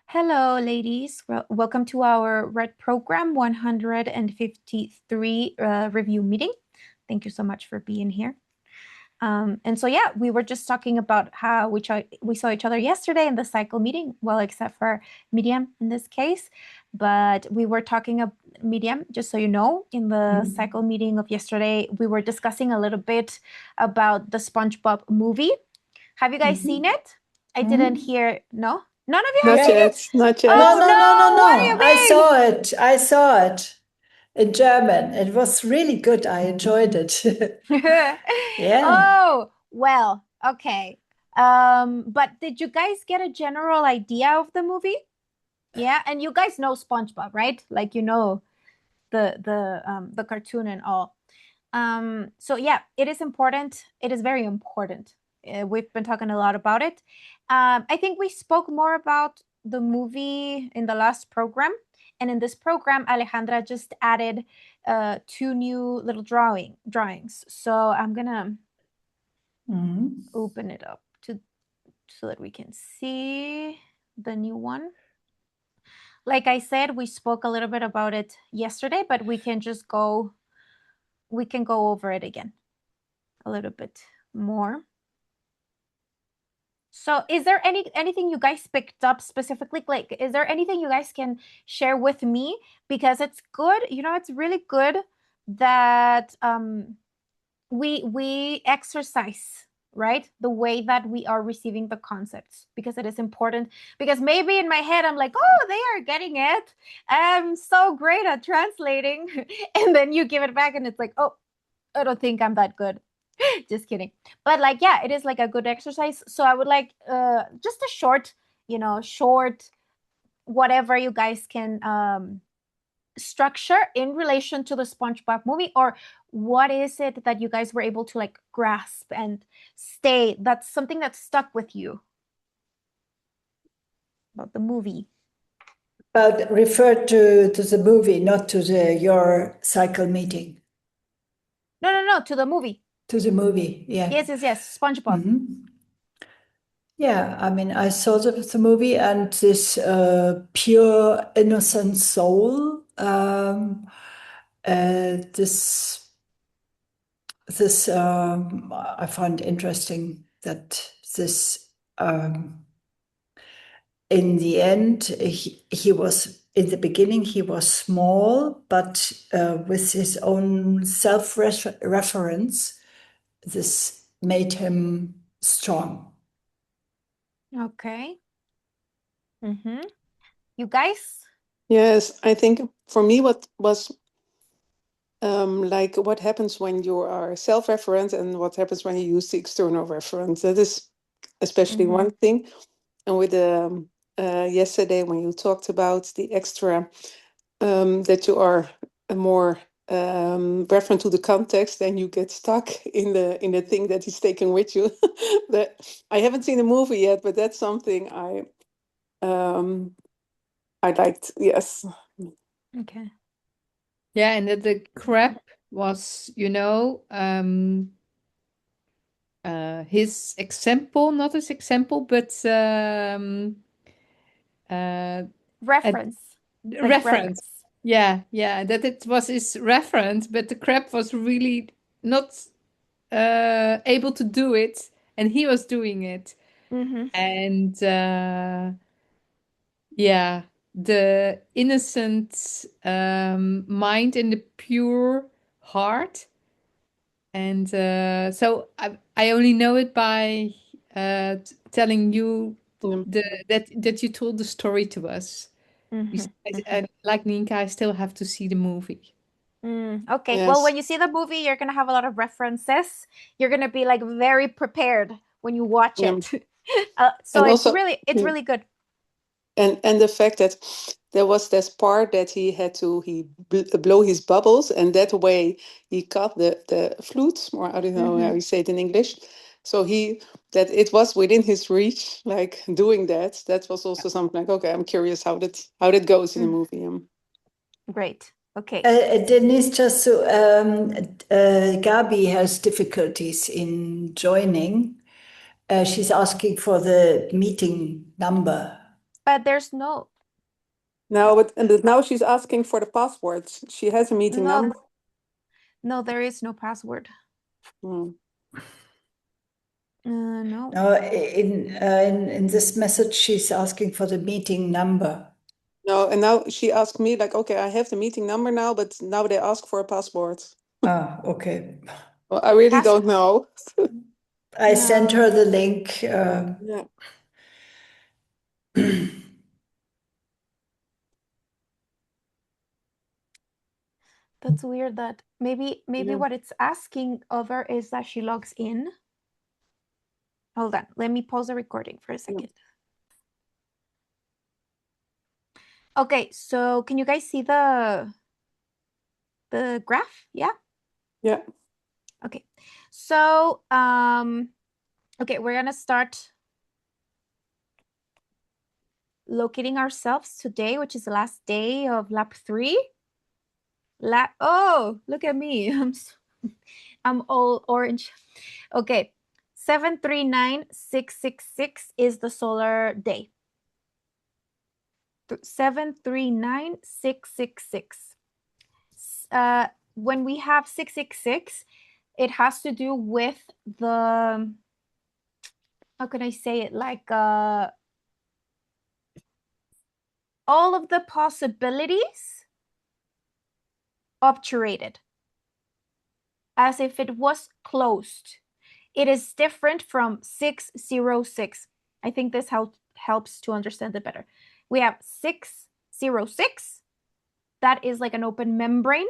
Hello, ladies. Welcome to our Red Program 153 review meeting. Thank you so much for being here. And so, yeah, we were just talking about how we saw each other yesterday in the cycle meeting, well, except for Medium in this case. But we were talking of Medium, just so you know, in the cycle meeting of yesterday, we were discussing a little bit about the SpongeBob movie. Have you guys seen it? I didn't hear, no? None of you have Not seen it? yet, not yet. Oh no, what do No. you I mean? saw it. I saw it in German. It was really good. I enjoyed it. Yeah. Oh, well, okay. But did you guys get a general idea of the movie? Yeah, and you guys know SpongeBob, right? Like you know the cartoon and all. So yeah, it is important. It is very important. We've been talking a lot about it. I think we spoke more about the movie in the last program, and in this program, Alejandra just added two new little drawings. So I'm gonna open it up so that we can see the new one. Like I said, we spoke a little bit about it yesterday, but we can go over it again a little bit more. So is there anything you guys picked up specifically? Like, is there anything you guys can share with me? Because it's good, it's really good that we exercise, right? The way that we are receiving the concepts, because it is important. Because maybe in my head I'm like, oh, they are getting it. I'm so great at translating. And then you give it back and it's like, oh, I don't think I'm that good. Just kidding. But like, yeah, it is like a good exercise. So I would like just a short whatever you guys can structure in relation to the SpongeBob movie, or what is it that you guys were able to like grasp and stay, that's something that stuck with you about the movie. But refer to the movie, not to your cycle meeting. No, to the movie. To the movie, yeah. Yes, SpongeBob. Yeah, I mean, I saw the movie and this pure innocent soul. This I find interesting that this in the end he was in the beginning he was small, but with his own self-reference, this made him strong. Okay. You guys? Yes, I think for me, what was like what happens when you are self-referent and what happens when you use the external reference. That is especially one thing. And with yesterday when you talked about the extra, that you are more referent to the context, then you get stuck in the thing that is taken with you. That I haven't seen the movie yet, but that's something I liked. Yes. Okay. Yeah, and that the crab was, his example, not his example, but Reference. Like reference. Yeah, that it was his reference, but the crab was really not able to do it, and he was doing it. And yeah, the innocent mind and the pure heart. And so I only know it by telling you that you told the story to us. Like Ninka, I still have to see the movie. Okay. Well, Yes. when you see the movie, you're gonna have a lot of references. You're gonna be like very prepared when you watch Yeah. it. So And it's also, really good. and the fact that there was this part that he had to blow his bubbles, and that way he cut the flutes, or I don't know how you say it in English. So that it was within his reach, like doing that. That was also something like, okay, I'm curious how that goes in the movie. Great. Okay. Denise, just so Gabi has difficulties in joining. She's asking for the meeting number. But there's no, No, but now she's asking for the passwords. She has a meeting no, number. no, there is no password. Hmm. No. No, in this message, she's asking for the meeting number. No, and now she asked me like, okay, I have the meeting number now, but now they ask for a password. Ah, okay. Well, I really Pass- don't know. I sent No. her the link. Yeah. That's weird that maybe Yeah. what it's asking of her is that she logs in. Hold on, let me pause the recording for a second. Okay, so can you guys see the graph? Yeah? Yeah. Okay. So, okay, we're gonna start locating ourselves today, which is the last day of lab 3. Oh, look at me. I'm all orange. Okay. 739666 is the solar day. 739666. When we have 666, it has to do with the, how can I say it? Like all of the possibilities obturated, as if it was closed. It is different from 606. I think this helps to understand it better. We have 606. That is like an open membrane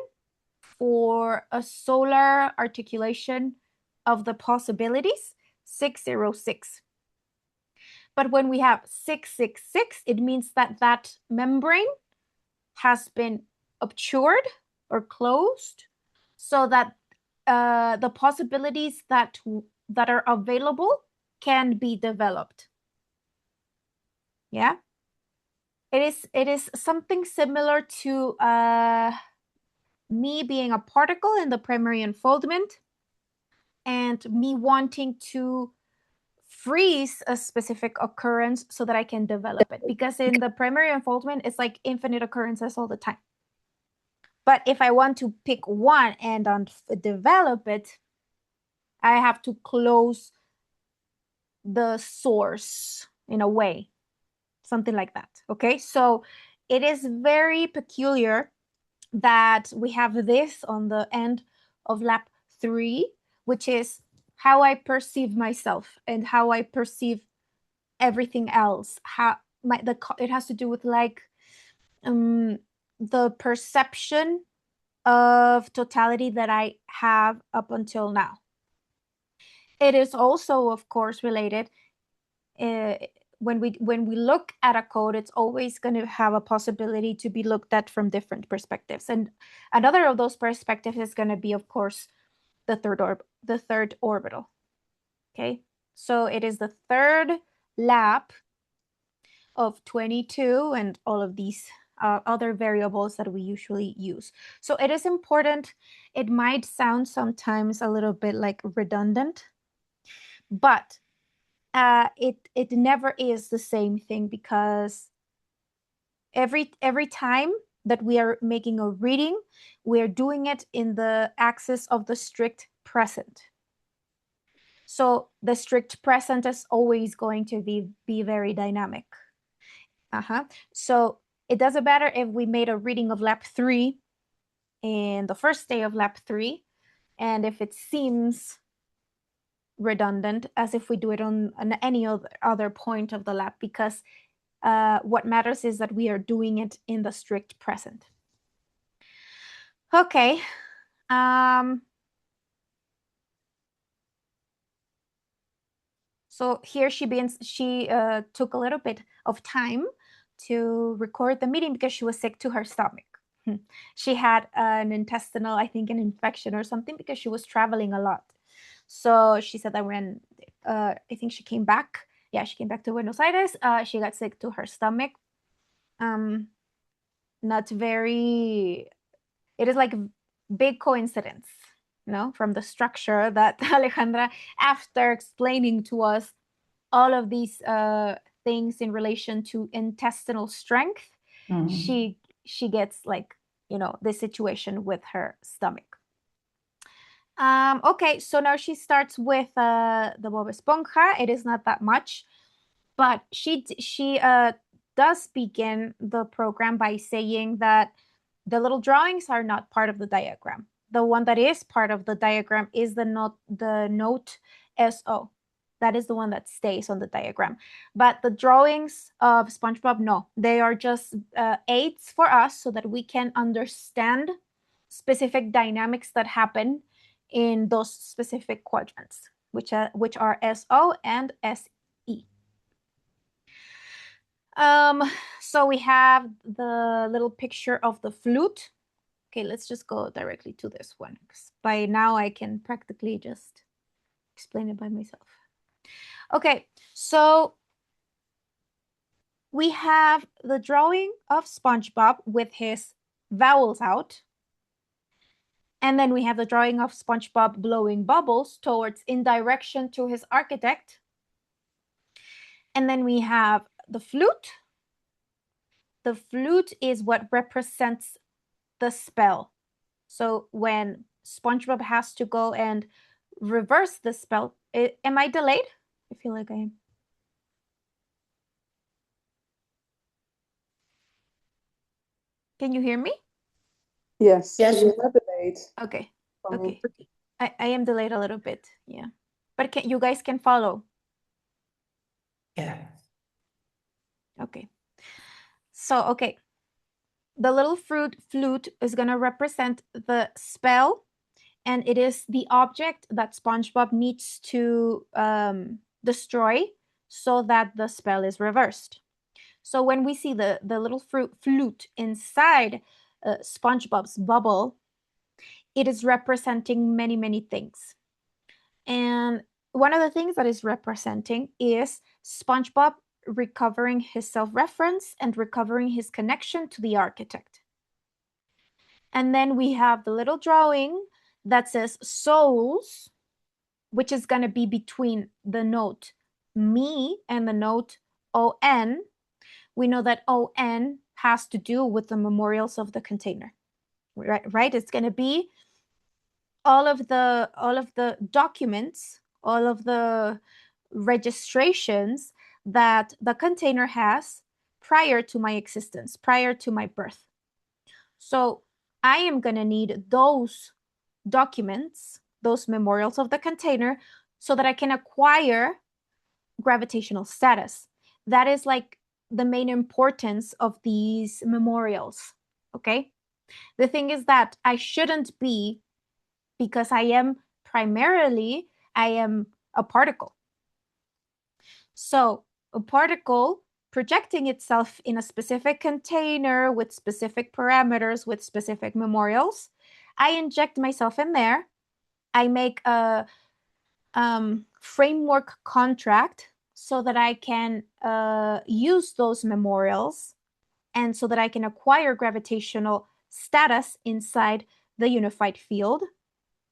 for a solar articulation of the possibilities, 606. But when we have 666, it means that that membrane has been obtured or closed so that the possibilities that are available can be developed. Yeah, it is something similar to me being a particle in the primary unfoldment and me wanting to freeze a specific occurrence so that I can develop it, because in the primary unfoldment it's like infinite occurrences all the time. But if I want to pick one and develop it, I have to close the source in a way, something like that. Okay, so it is very peculiar that we have this on the end of lab 3, which is how I perceive myself and how I perceive everything else. How it has to do with like the perception of totality that I have up until now. It is also, of course, related. When we look at a code, it's always going to have a possibility to be looked at from different perspectives, and another of those perspectives is going to be, of course, the third orbital. Okay, so it is the third lab of 22 and all of these other variables that we usually use. So it is important. It might sound sometimes a little bit like redundant, but it never is the same thing, because every time that we are making a reading, we are doing it in the axis of the strict present. So the strict present is always going to be very dynamic. So it doesn't matter if we made a reading of lab 3 in the first day of lab 3, and if it seems redundant, as if we do it on any other point of the lab, because what matters is that we are doing it in the strict present. Okay. So here she took a little bit of time to record the meeting because she was sick to her stomach. She had an intestinal, I think, an infection or something, because she was traveling a lot. So she said that when I think she came back, she came back to Buenos Aires, she got sick to her stomach. Not very, it is like big coincidence, from the structure that Alejandra, after explaining to us all of these things in relation to intestinal strength, she gets like, you know, this situation with her stomach. Okay, so now she starts with the Bob Esponja. It is not that much, but she does begin the program by saying that the little drawings are not part of the diagram. The one that is part of the diagram is the note SO. That is the one that stays on the diagram. But the drawings of SpongeBob, no, they are just aids for us so that we can understand specific dynamics that happen in those specific quadrants, which are SO and SE. So we have the little picture of the flute. Okay, let's just go directly to this one, because by now I can practically just explain it by myself. Okay, so we have the drawing of SpongeBob with his vowels out. And then we have the drawing of SpongeBob blowing bubbles in direction to his architect. And then we have the flute. The flute is what represents the spell. So when SpongeBob has to go and reverse the spell, am I delayed? I feel like I am. Can you hear me? Yes. Yes. You're not delayed. Okay. for me. Okay. I am delayed a little bit. Yeah. But you guys can follow. Yeah. Okay. So, okay. The little flute is going to represent the spell, and it is the object that SpongeBob needs to destroy so that the spell is reversed. So when we see the little flute inside SpongeBob's bubble, it is representing many, many things. And one of the things that is representing is SpongeBob recovering his self-reference and recovering his connection to the architect. And then we have the little drawing that says souls, which is going to be between the note me and the note ON. We know that ON has to do with the memorials of the container, right? It's going to be all of the documents, all of the registrations that the container has prior to my existence, prior to my birth. So I am going to need those documents, those memorials of the container, so that I can acquire gravitational status. That is like the main importance of these memorials, okay? The thing is that I shouldn't be, because I am a particle. So a particle projecting itself in a specific container with specific parameters, with specific memorials, I inject myself in there. I make a framework contract so that I can use those memorials and so that I can acquire gravitational status inside the unified field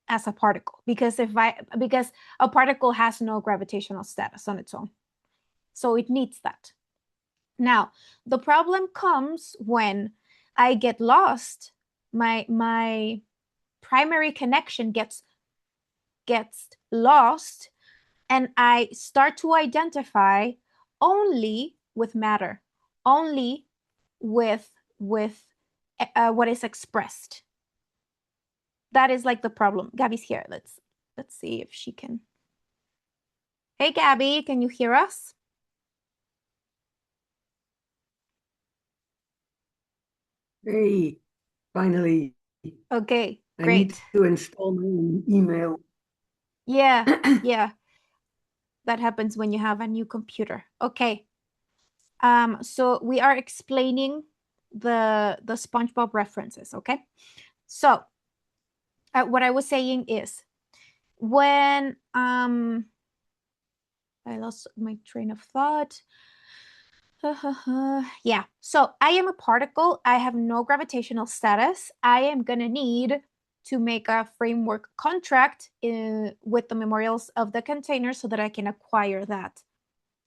as a particle, because a particle has no gravitational status on its own. So it needs that. Now, the problem comes when I get lost. My primary connection gets lost, and I start to identify only with matter, only with what is expressed. That is like the problem. Gabby's here. Let's see if she can. Hey, Gabby, can you hear us? Hey, finally. Okay, I great. need to install my email. Yeah, yeah. That happens when you have a new computer. Okay. So we are explaining the SpongeBob references, okay? So what I was saying is, when I lost my train of thought. Yeah, so I am a particle. I have no gravitational status. I am gonna need to make a framework contract with the memorials of the container so that I can acquire that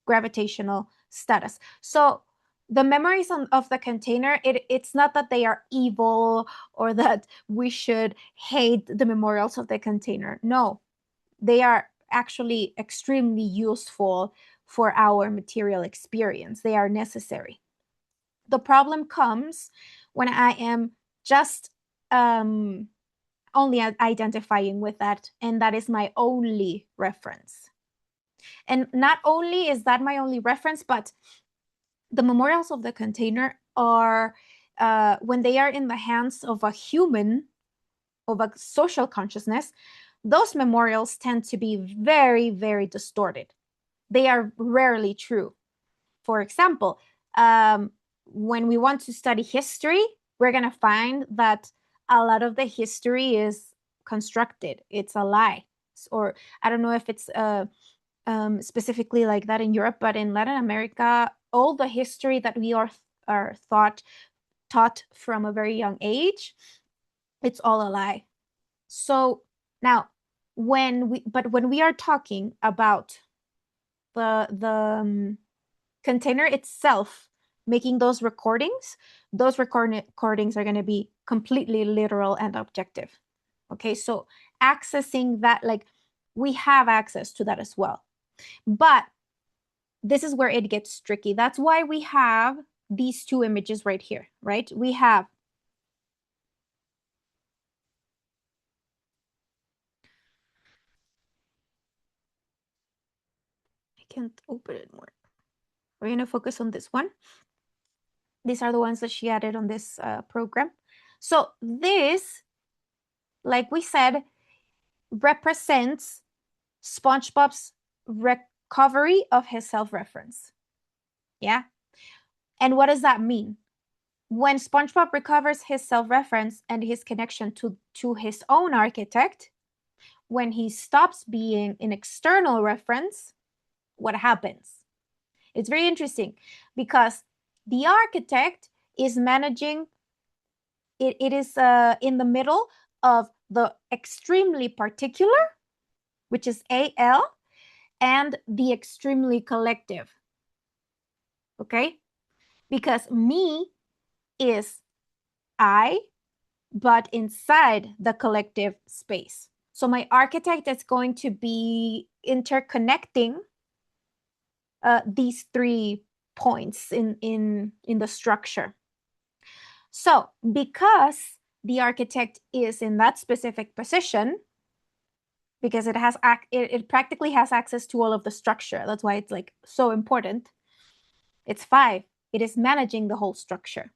gravitational status. So the memories of the container, it's not that they are evil or that we should hate the memorials of the container. No, they are actually extremely useful for our material experience. They are necessary. The problem comes when I am just only identifying with that, and that is my only reference. And not only is that my only reference, but the memorials of the container are, when they are in the hands of a human, of a social consciousness, those memorials tend to be very, very distorted. They are rarely true. For example, when we want to study history, we're going to find that a lot of the history is constructed. It's a lie. Or I don't know if it's specifically like that in Europe, but in Latin America, all the history that we are taught from a very young age, it's all a lie. So now, when we are talking about the container itself making those recordings are going to be completely literal and objective. Okay, so accessing that, like, we have access to that as well. But this is where it gets tricky. That's why we have these two images right here, right? We have I can't open it more. We're going to focus on this one. These are the ones that she added on this program. So this, like we said, represents SpongeBob's recovery of his self-reference. Yeah? And what does that mean? When SpongeBob recovers his self-reference and his connection to his own architect, when he stops being an external reference, what happens? It's very interesting because the architect is managing, it is in the middle of the extremely particular, which is AL, and the extremely collective. Okay? Because me is I, but inside the collective space. So my architect is going to be interconnecting these 3 points in the structure. So because the architect is in that specific position, because it practically has access to all of the structure. That's why it's like so important. It's 5. It is managing the whole structure.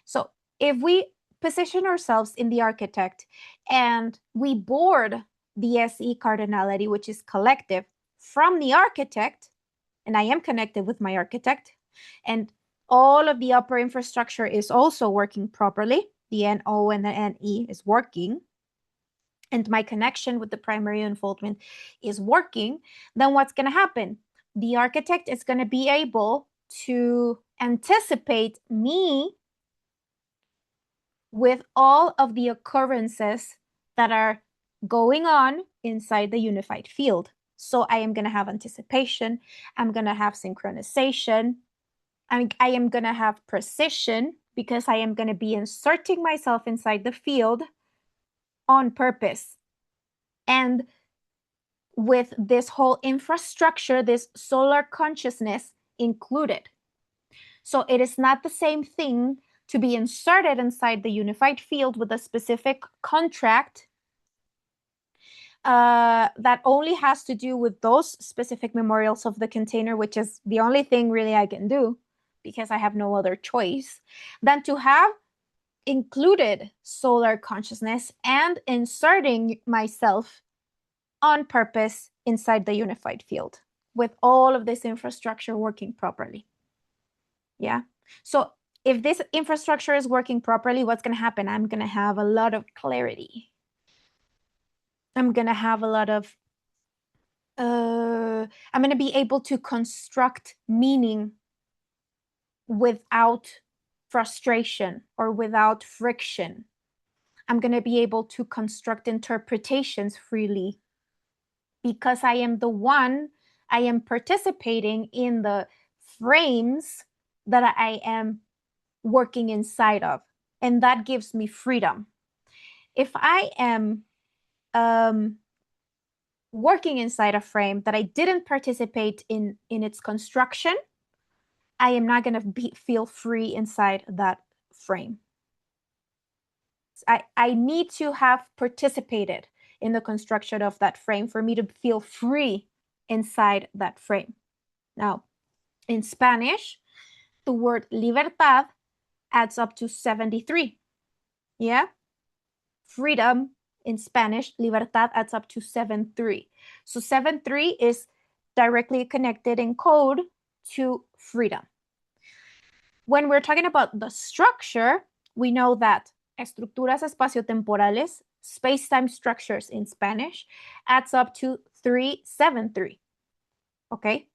So if we position ourselves in the architect and we board the SE cardinality, which is collective, from the architect, and I am connected with my architect, and all of the upper infrastructure is also working properly, the NO and the NE is working, and my connection with the primary unfoldment is working, then what's going to happen? The architect is going to be able to anticipate me with all of the occurrences that are going on inside the unified field. So I am going to have anticipation, I'm going to have synchronization, I am going to have precision, because I am going to be inserting myself inside the field on purpose. And with this whole infrastructure, this solar consciousness included. So it is not the same thing to be inserted inside the unified field with a specific contract that only has to do with those specific memorials of the container, which is the only thing really I can do because I have no other choice, than to have included solar consciousness and inserting myself on purpose inside the unified field with all of this infrastructure working properly. Yeah. So if this infrastructure is working properly, what's going to happen? I'm going to have a lot of clarity. I'm going to have a lot of, I'm going to be able to construct meaning without frustration or without friction. I'm going to be able to construct interpretations freely because I am participating in the frames that I am working inside of, and that gives me freedom. If I am working inside a frame that I didn't participate in its construction, I am not going to feel free inside that frame. I need to have participated in the construction of that frame for me to feel free inside that frame. Now, in Spanish, the word libertad adds up to 73. Yeah? Freedom in Spanish, libertad adds up to 73. So 73 is directly connected in code to freedom. When we're talking about the structure, we know that estructuras espaciotemporales, space-time structures in Spanish, adds up to 373. Okay?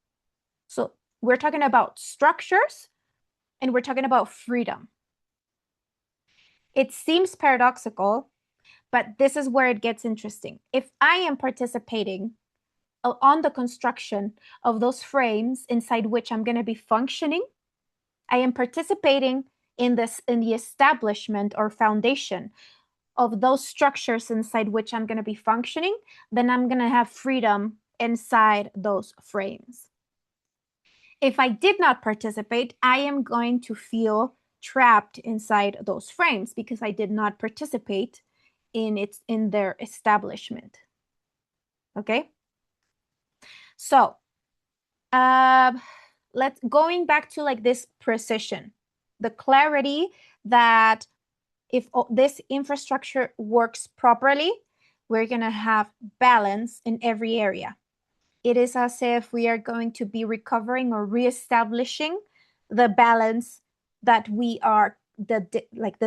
So we're talking about structures and we're talking about freedom. It seems paradoxical, but this is where it gets interesting. If I am participating on the construction of those frames inside which I'm going to be functioning, I am participating in the establishment or foundation of those structures inside which I'm going to be functioning, then I'm going to have freedom inside those frames. If I did not participate, I am going to feel trapped inside those frames because I did not participate in their establishment. Okay? So, going back to like this precision, the clarity that if this infrastructure works properly, we're going to have balance in every area. It is as if we are going to be recovering or reestablishing the balance that we are, the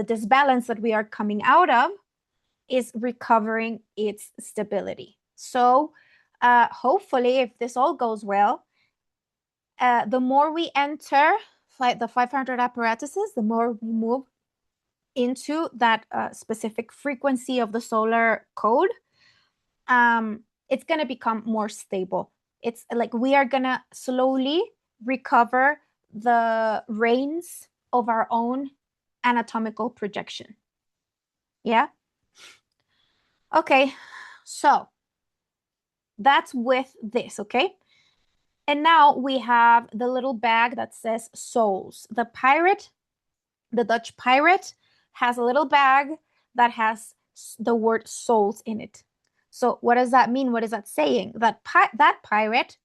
disbalance that we are coming out of is recovering its stability. So hopefully, if this all goes well, the more we enter the 500 apparatuses, the more we move into that specific frequency of the solar code, it's going to become more stable. It's like we are going to slowly recover the reins of our own anatomical projection. Yeah? Okay, so that's with this, okay? And now we have the little bag that says souls. The Dutch pirate, has a little bag that has the word souls in it. So what does that mean? What is that saying? That pirate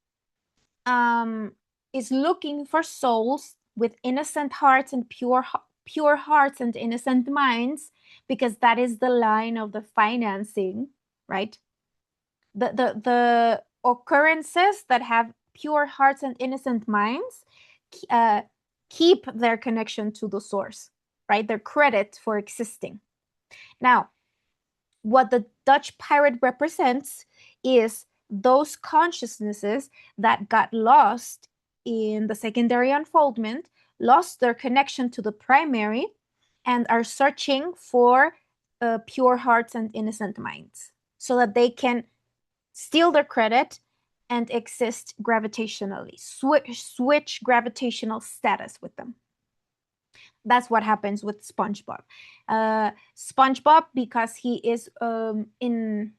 is looking for souls with innocent hearts and pure hearts and innocent minds, because that is the line of the financing, right? The occurrences that have pure hearts and innocent minds keep their connection to the source, right? Their credit for existing. Now, what the Dutch pirate represents is those consciousnesses that got lost in the secondary unfoldment, lost their connection to the primary, and are searching for pure hearts and innocent minds so that they can steal their credit and exist gravitationally, switch gravitational status with them. That's what happens with SpongeBob. SpongeBob, because he is in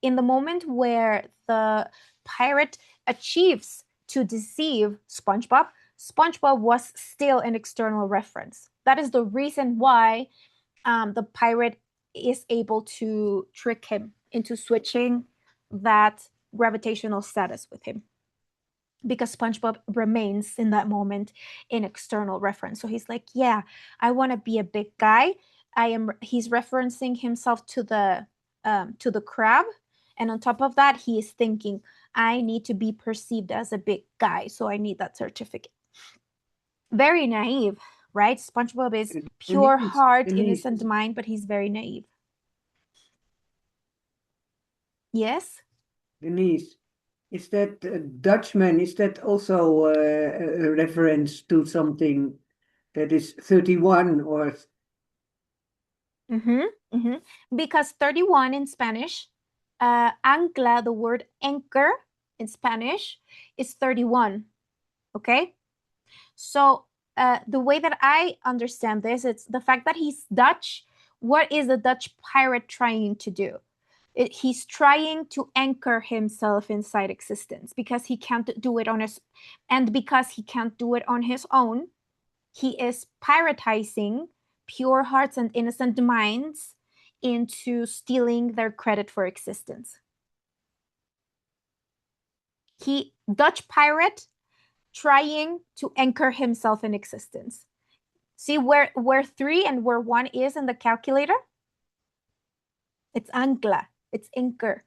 the moment where the pirate achieves to deceive SpongeBob, SpongeBob was still an external reference. That is the reason why the pirate is able to trick him into switching that gravitational status with him, because SpongeBob remains in that moment an external reference. So he's like, yeah, I want to be a big guy. He's referencing himself to the crab. And on top of that, he is thinking, I need to be perceived as a big guy, so I need that certificate. Very naive, right? SpongeBob is pure heart, innocent mind, but he's very naive. Yes? Denise, is that Dutchman, is that also a reference to something that is 31 or? Because 31 in Spanish, ancla, the word anchor in Spanish, is 31, okay? So the way that I understand this, it's the fact that he's Dutch. What is the Dutch pirate trying to do? He's trying to anchor himself inside existence because he can't do it on his, and because he can't do it on his own, he is piratizing pure hearts and innocent minds into stealing their credit for existence. Dutch pirate trying to anchor himself in existence. See where 3 and where 1 is in the calculator? It's ancla, it's anchor.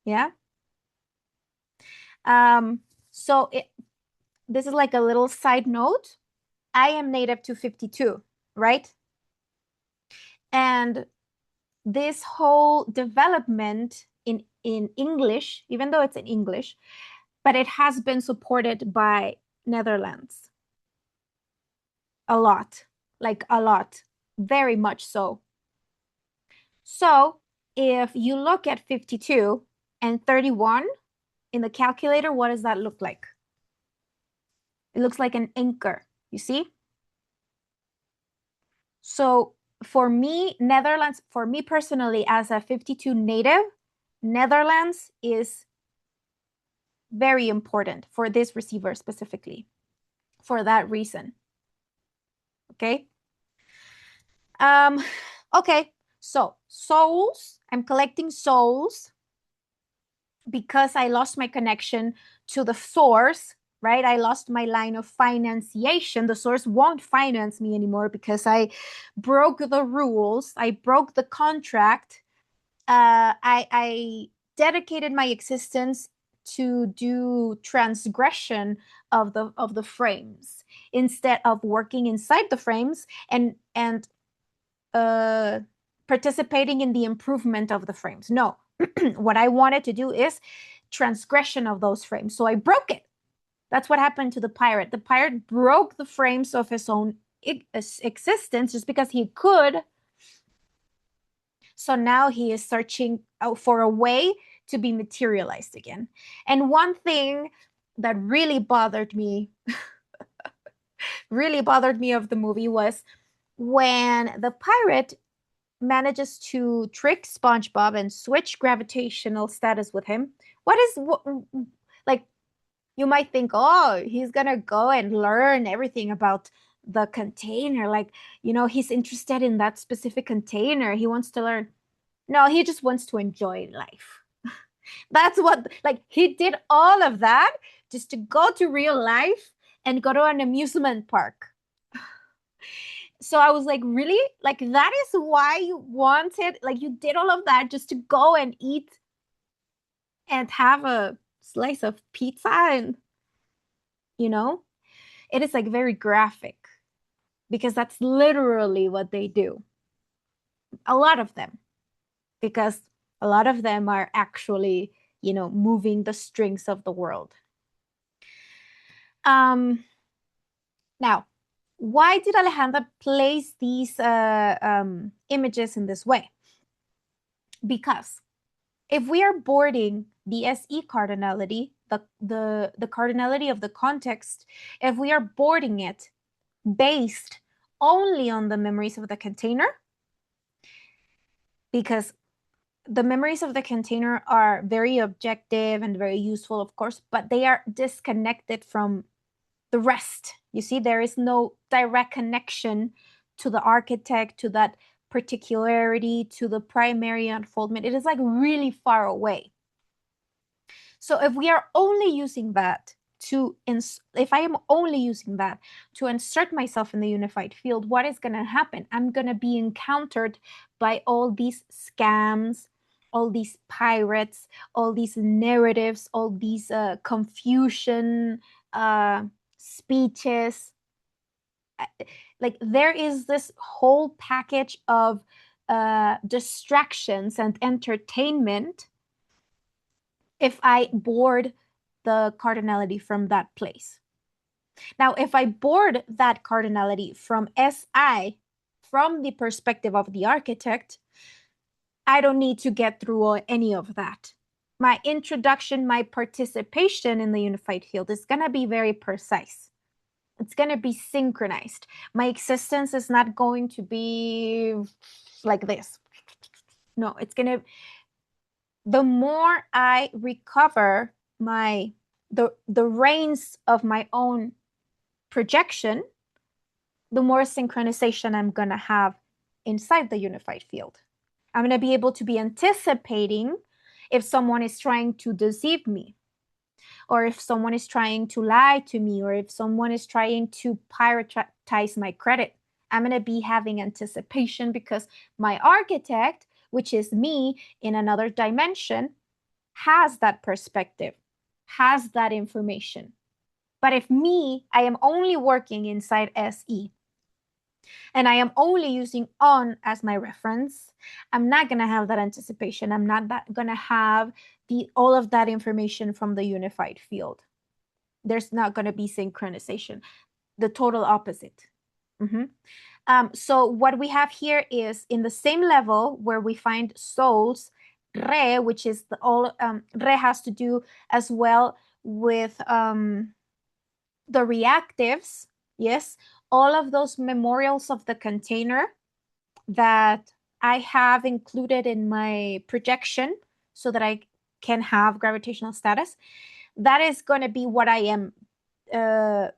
Yeah. So this is like a little side note. I am native to 52, right? And this whole development in English, even though it's in English, but it has been supported by Netherlands. A lot, like a lot, very much so. So if you look at 52 and 31 in the calculator, what does that look like? It looks like an anchor, you see? So for me, Netherlands, for me personally, as a 52 native, Netherlands is very important for this receiver specifically, for that reason. Okay. Okay, so souls, I'm collecting souls because I lost my connection to the source, right? I lost my line of financiation. The source won't finance me anymore because I broke the rules. I broke the contract. I dedicated my existence to do transgression of the frames instead of working inside the frames and participating in the improvement of the frames. No, what I wanted to do is transgression of those frames. So I broke it. That's what happened to the pirate. The pirate broke the frames of his own existence just because he could. So now he is searching out for a way to be materialized again. And one thing that really bothered me, of the movie was when the pirate manages to trick SpongeBob and switch gravitational status with him. Like, you might think, oh, he's gonna go and learn everything about the container. Like, he's interested in that specific container. He wants to learn. No, he just wants to enjoy life. That's what, like, he did all of that just to go to real life and go to an amusement park. So I was like, really? Like, that is why you wanted, like, you did all of that just to go and eat and have a slice of pizza and, it is like very graphic because that's literally what they do. A lot of them, because a lot of them are actually, moving the strings of the world. Now, why did Alejandra place these images in this way? Because if we are boarding the SE cardinality, the cardinality of the context, if we are boarding it based only on the memories of the container, because the memories of the container are very objective and very useful, of course, but they are disconnected from the rest. You see, there is no direct connection to the architect, to that particularity, to the primary unfoldment. It is like really far away. So if we are only using that if I am only using that to insert myself in the unified field, what is going to happen? I'm going to be encountered by all these scams, all these pirates, all these narratives, all these confusion speeches. Like, there is this whole package of distractions and entertainment if I board the cardinality from that place. Now, if I board that cardinality from SI, from the perspective of the architect, I don't need to get through any of that. My introduction, my participation in the unified field is going to be very precise. It's going to be synchronized. My existence is not going to be like this. No, it's going to, the more I recover the reins of my own projection, the more synchronization I'm going to have inside the unified field. I'm going to be able to be anticipating if someone is trying to deceive me, or if someone is trying to lie to me, or if someone is trying to piratize my credit. I'm going to be having anticipation because my architect, which is me in another dimension, has that perspective, has that information. But if I am only working inside SE, and I am only using on as my reference, I'm not going to have that anticipation. I'm not going to have all of that information from the unified field. There's not going to be synchronization, the total opposite. So what we have here is in the same level where we find souls, re, which is re has to do as well with the reactives. Yes, all of those memorials of the container that I have included in my projection so that I can have gravitational status. That is going to be what I am what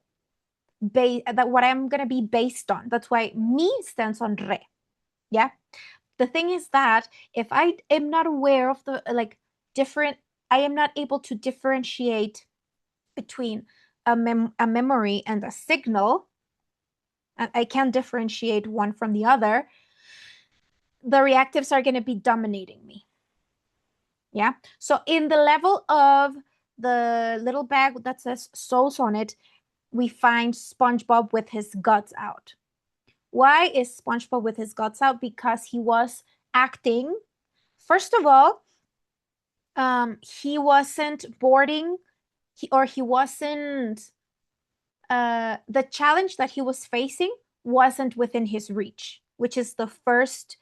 I'm going to be based on. That's why me stands on re. Yeah. The thing is that if I am not aware of the I am not able to differentiate between a memory and a signal, and I can't differentiate one from the other, the reactives are going to be dominating me. Yeah. So in the level of the little bag that says souls on it, we find SpongeBob with his guts out. Why is SpongeBob with his guts out? Because he was acting. First of all, he wasn't boarding, he wasn't. The challenge that he was facing wasn't within his reach, which is the first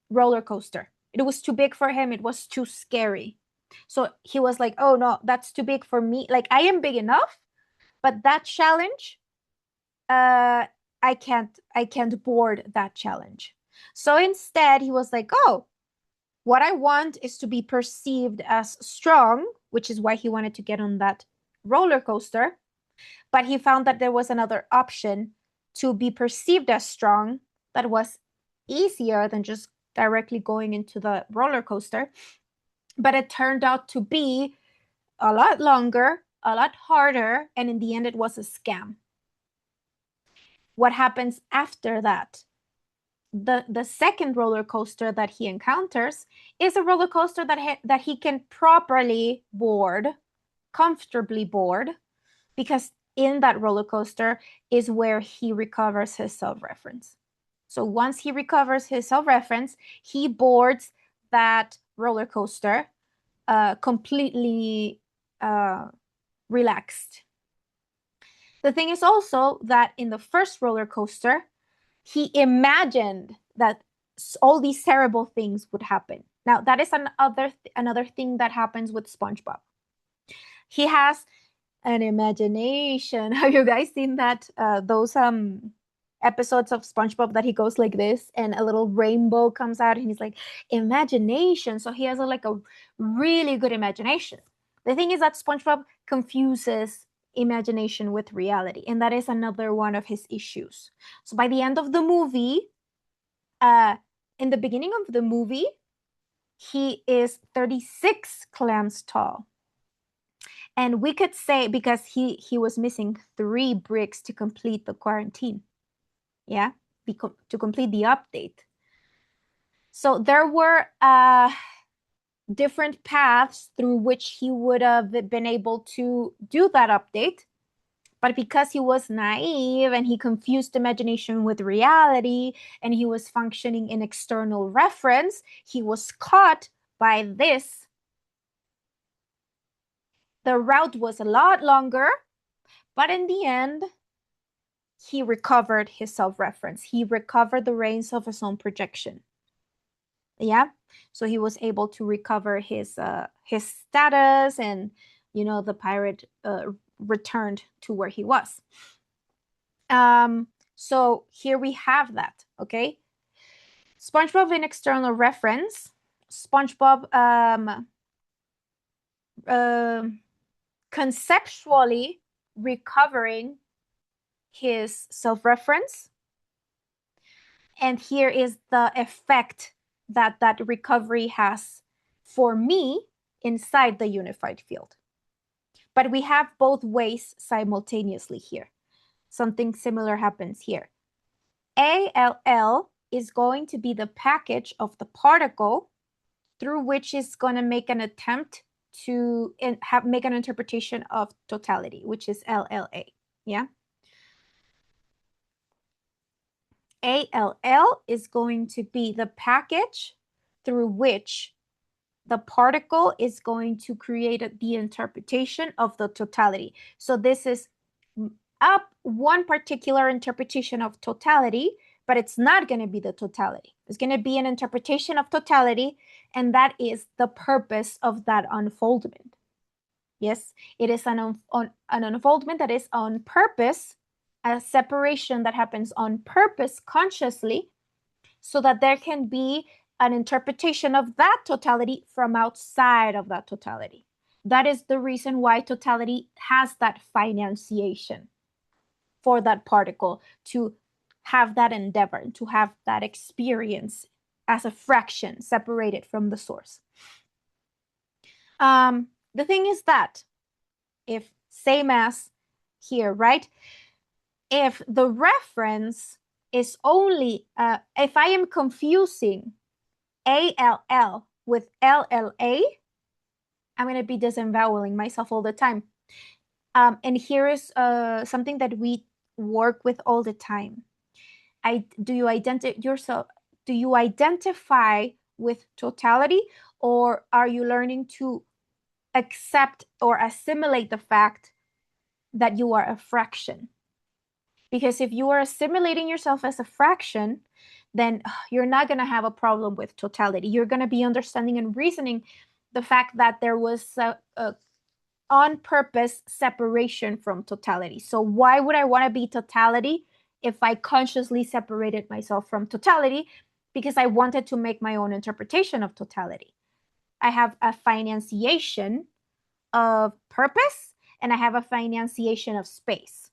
roller coaster. It was too big for him. It was too scary. So he was like, oh no, that's too big for me. Like, I am big enough, but that challenge, I can't board that challenge. So instead he was like, oh, what I want is to be perceived as strong, which is why he wanted to get on that roller coaster. But he found that there was another option to be perceived as strong that was easier than just directly going into the roller coaster. But it turned out to be a lot longer, a lot harder, and in the end it was a scam. What happens after that? The second roller coaster that he encounters is a roller coaster that he can properly board, comfortably board, because in that roller coaster is where he recovers his self-reference. So once he recovers his self-reference, he boards that roller coaster completely relaxed. The thing is also that in the first roller coaster, he imagined that all these terrible things would happen. Now, that is another thing that happens with SpongeBob. He has an imagination. Have you guys seen that? Those episodes of SpongeBob that he goes like this and a little rainbow comes out and he's like, imagination. So he has a really good imagination. The thing is that SpongeBob confuses imagination with reality, and that is another one of his issues. So by the end of the movie, in the beginning of the movie, he is 36 clams tall. And we could say, because he was missing 3 bricks to complete the quarantine. Yeah, to complete the update. So there were different paths through which he would have been able to do that update. But because he was naive and he confused imagination with reality and he was functioning in external reference, he was caught by this. The route was a lot longer, but in the end, he recovered his self-reference. He recovered the reins of his own projection. Yeah, so he was able to recover his status and, the pirate returned to where he was. So here we have that, okay? SpongeBob in external reference, SpongeBob conceptually recovering his self-reference. And here is the effect that that recovery has for me inside the unified field. But we have both ways simultaneously here. Something similar happens here. ALL is going to be the package of the particle through which it's going to make an attempt to make an interpretation of totality, which is LLA, yeah? ALL is going to be the package through which the particle is going to create the interpretation of the totality. So this is up one particular interpretation of totality, but it's not going to be the totality. It's going to be an interpretation of totality, and that is the purpose of that unfoldment. Yes, it is an unfoldment that is on purpose, a separation that happens on purpose consciously, so that there can be an interpretation of that totality from outside of that totality. That is the reason why totality has that financiation for that particle to have that endeavor, to have that experience as a fraction separated from the source. The thing is that if, same as here, right? If the reference is only, if I am confusing ALL with LLA, I'm going to be disemvoweling myself all the time. And here is something that we work with all the time. Do you identify with totality, or are you learning to accept or assimilate the fact that you are a fraction? Because if you are assimilating yourself as a fraction, then you're not going to have a problem with totality. You're going to be understanding and reasoning the fact that there was a on purpose separation from totality. So why would I want to be totality if I consciously separated myself from totality? Because I wanted to make my own interpretation of totality. I have a financiation of purpose, and I have a financiation of space.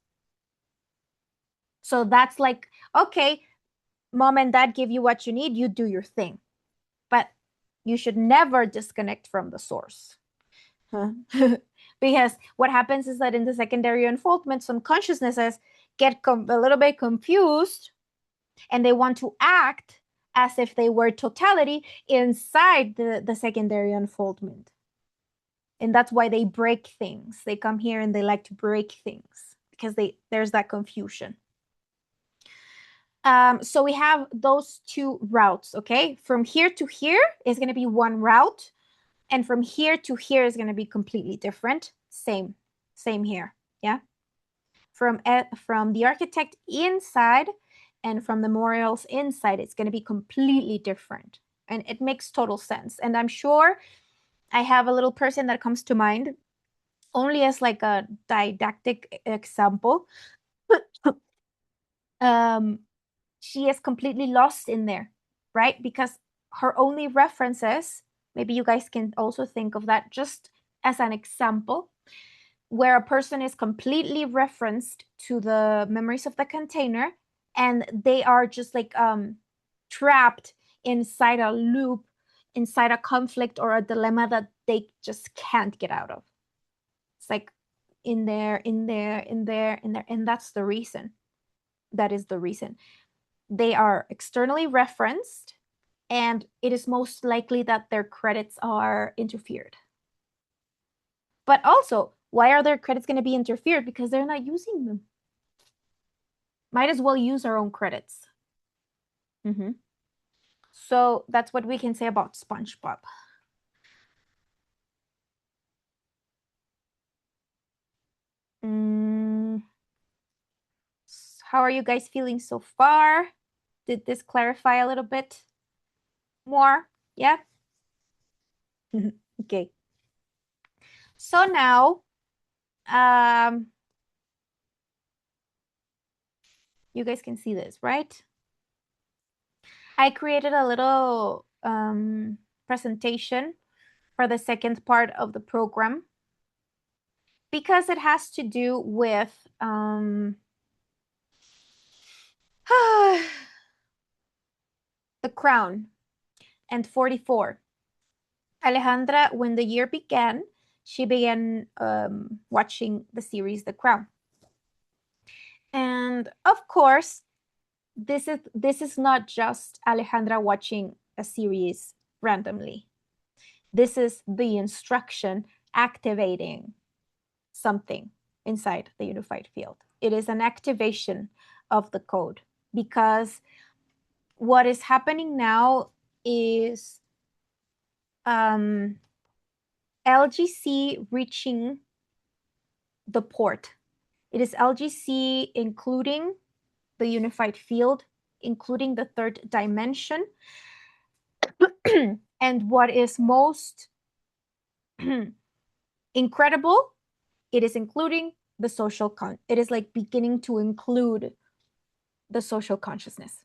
So that's like, okay, mom and dad give you what you need, you do your thing. But you should never disconnect from the source. Because what happens is that in the secondary unfoldment, some consciousnesses get a little bit confused, and they want to act as if they were totality inside the secondary unfoldment. And that's why they break things. They come here and they like to break things because there's that confusion. So we have those two routes, okay? From here to here is going to be one route. And from here to here is going to be completely different. Same here, yeah? From the architect inside and from the memorials inside, it's going to be completely different. And it makes total sense. And I'm sure I have a little person that comes to mind only as like a didactic example. She is completely lost in there, right? Because her only references, maybe you guys can also think of that just as an example, where a person is completely referenced to the memories of the container, and they are just like trapped inside a loop, inside a conflict or a dilemma that they just can't get out of. It's like in there, and that's the reason. That is the reason. They are externally referenced, and it is most likely that their credits are interfered. But also, why are their credits going to be interfered? Because they're not using them. Might as well use our own credits. So that's what we can say about SpongeBob. How are you guys feeling so far? Did this clarify a little bit more? Yeah? Okay. So now You guys can see this, right? I created a little presentation for the second part of the program because it has to do with the crown and 44. Alejandra, when the year began, she began watching the series The Crown. And of course, this is not just Alejandra watching a series randomly. This is the instruction activating something inside the unified field. It is an activation of the code because what is happening now is LGC reaching the port. It is LGC including the unified field, including the third dimension. And what is most incredible, it is including the social it is like beginning to include the social consciousness.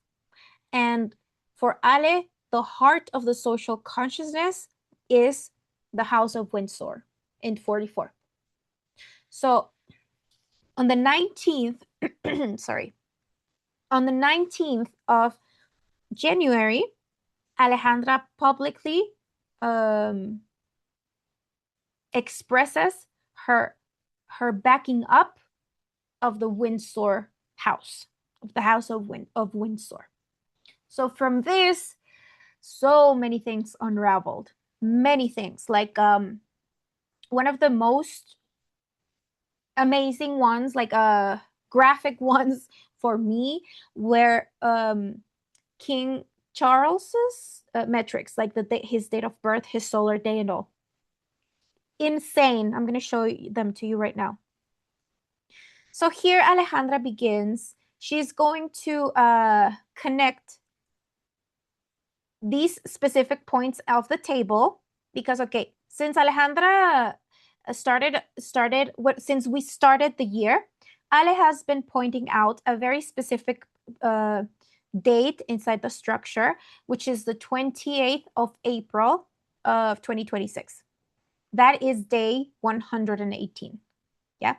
And for Ale, the heart of the social consciousness is the House of Windsor in 44. So on the 19th, sorry, on the 19th of January, Alejandra publicly expresses her backing up of the Windsor house, of the House of Windsor. So from this, so many things unraveled. Many things, like one of the most amazing ones, like graphic ones for me, were King Charles's metrics, like his date of birth, his solar day, and all. Insane. I'm going to show them to you right now. So here Alejandra begins. She's going to connect these specific points of the table because, okay, since Alejandra since we started the year, Ale has been pointing out a very specific date inside the structure, which is the 28th of April of 2026. That is day 118. Yeah.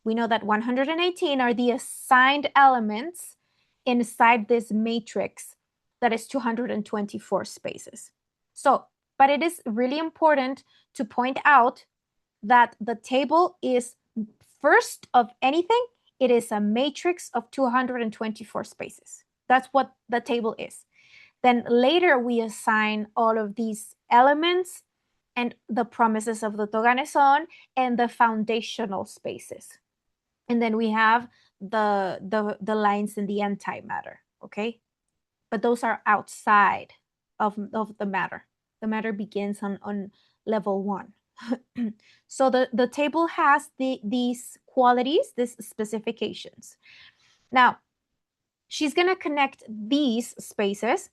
We know that 118 are the assigned elements inside this matrix that is 224 spaces. So, but it is really important to point out that the table is, first of anything, it is a matrix of 224 spaces. That's what the table is. Then later we assign all of these elements and the promises of the Toganeson and the foundational spaces. And then we have the lines in the antimatter, okay? But those are outside of the matter. The matter begins on level 1. So the table has these qualities, these specifications. Now, she's going to connect these spaces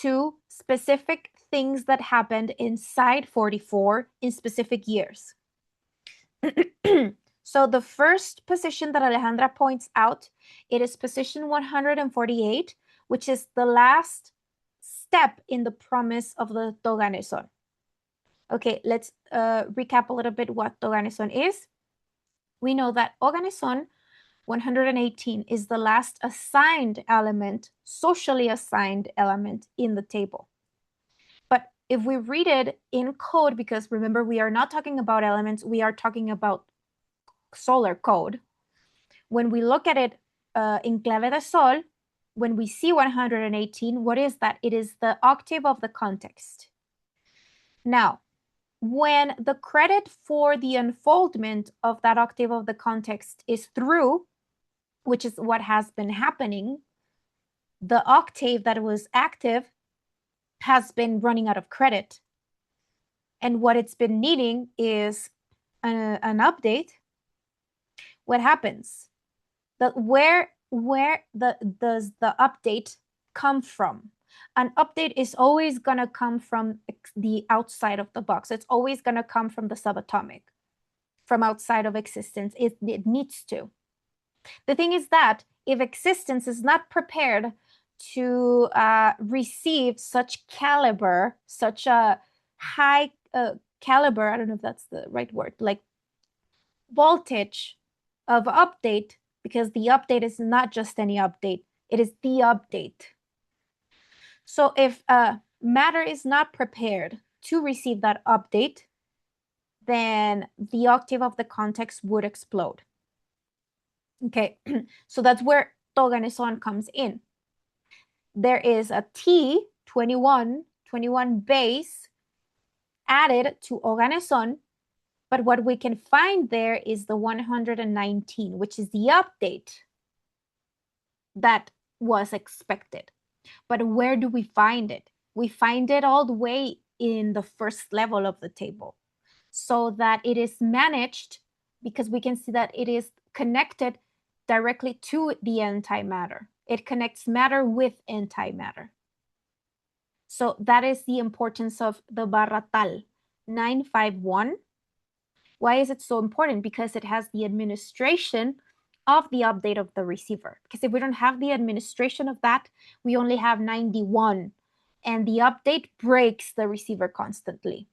to specific things that happened inside 44 in specific years. So the first position that Alejandra points out, it is position 148, which is the last step in the promise of the Toganeson. Okay, let's recap a little bit what Toganeson is. We know that Oganeson 118 is the last assigned element, socially assigned element in the table. But if we read it in code, because remember, we are not talking about elements, we are talking about solar code. When we look at it in clave de sol, when we see 118, what is that? It is the octave of the context. Now, when the credit for the unfoldment of that octave of the context is through, which is what has been happening, the octave that was active has been running out of credit. And what it's been needing is an update. What happens? Where does the update come from? An update is always going to come from the outside of the box. It's always going to come from the subatomic. from outside of existence. It needs to. The thing is that if existence is not prepared to receive such caliber, such a high caliber, I don't know if that's the right word, like voltage of update, because the update is not just any update, it is the update. So if matter is not prepared to receive that update, then the octave of the context would explode. Okay, so that's where Toganeson comes in. There is a T, 21 base added to Oganeson, but what we can find there is the 119, which is the update that was expected. But where do we find it? We find it all the way in the first level of the table, so that it is managed, because we can see that it is connected directly to the antimatter. It connects matter with antimatter. So that is the importance of the barra tal 951. Why is it so important? Because it has the administration of the update of the receiver. Because if we don't have the administration of that, we only have 91, and the update breaks the receiver constantly.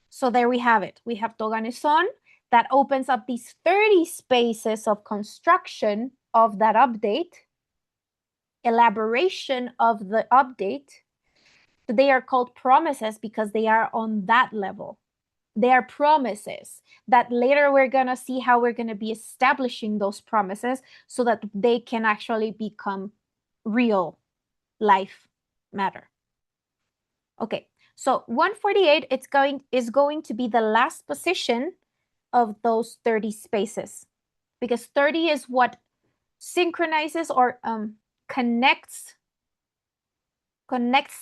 So there we have it. We have Toganeson that opens up these 30 spaces of construction of that update, elaboration of the update. They are called promises because they are on that level. They are promises that later we're going to see how we're going to be establishing those promises so that they can actually become real life matter. Okay, so 148 is going to be the last position of those 30 spaces, because 30 is what synchronizes or connects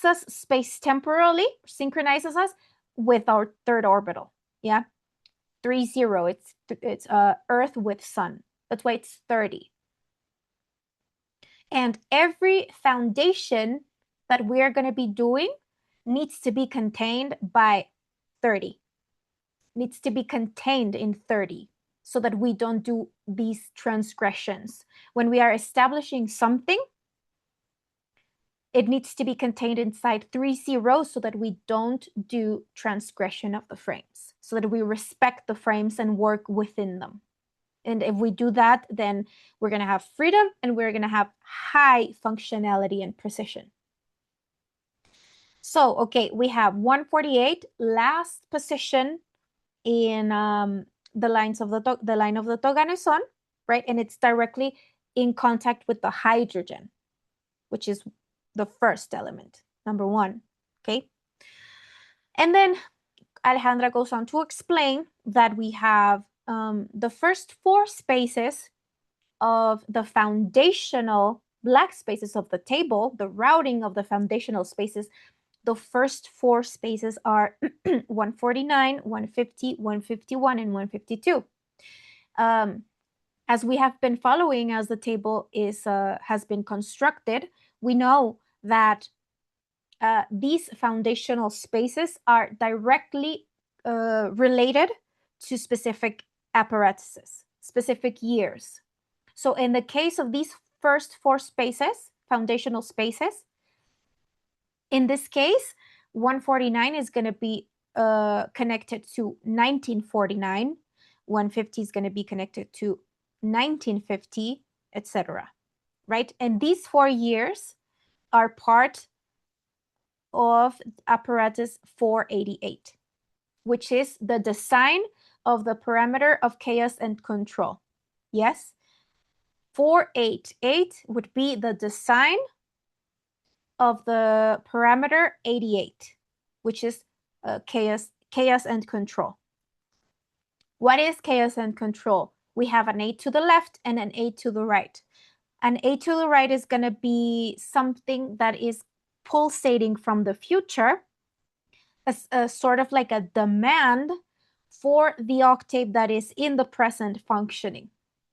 us space temporally, synchronizes us with our third orbital. Yeah, 30. It's Earth with Sun. That's why it's 30. And every foundation that we are going to be doing needs to be contained by 30. Needs to be contained in 30, so that we don't do these transgressions. When we are establishing something, it needs to be contained inside 30 so that we don't do transgression of the frames, so that we respect the frames and work within them. And if we do that, then we're going to have freedom and we're going to have high functionality and precision. So, okay, we have 148, last position in the line of the Toganeson, right? And it's directly in contact with the hydrogen, which is the first element, number 1, okay? And then Alejandra goes on to explain that we have the first 4 spaces of the foundational black spaces of the table, the routing of the foundational spaces. The first 4 spaces are 149, 150, 151, and 152. As we have been following, as the table has been constructed, we know that these foundational spaces are directly related to specific apparatuses, specific years. So in the case of these first 4 spaces, foundational spaces, in this case, 149 is going to be connected to 1949, 150 is going to be connected to 1950, etc. Right? And these 4 years are part of Aparattus 488, which is the design of the parameter of chaos and control. Yes? 488 would be the design of the parameter 88, which is chaos and control. What is chaos and control? We have an 8 to the left and an 8 to the right. An 8 to the right is going to be something that is pulsating from the future, as sort of like a demand for the octave that is in the present functioning.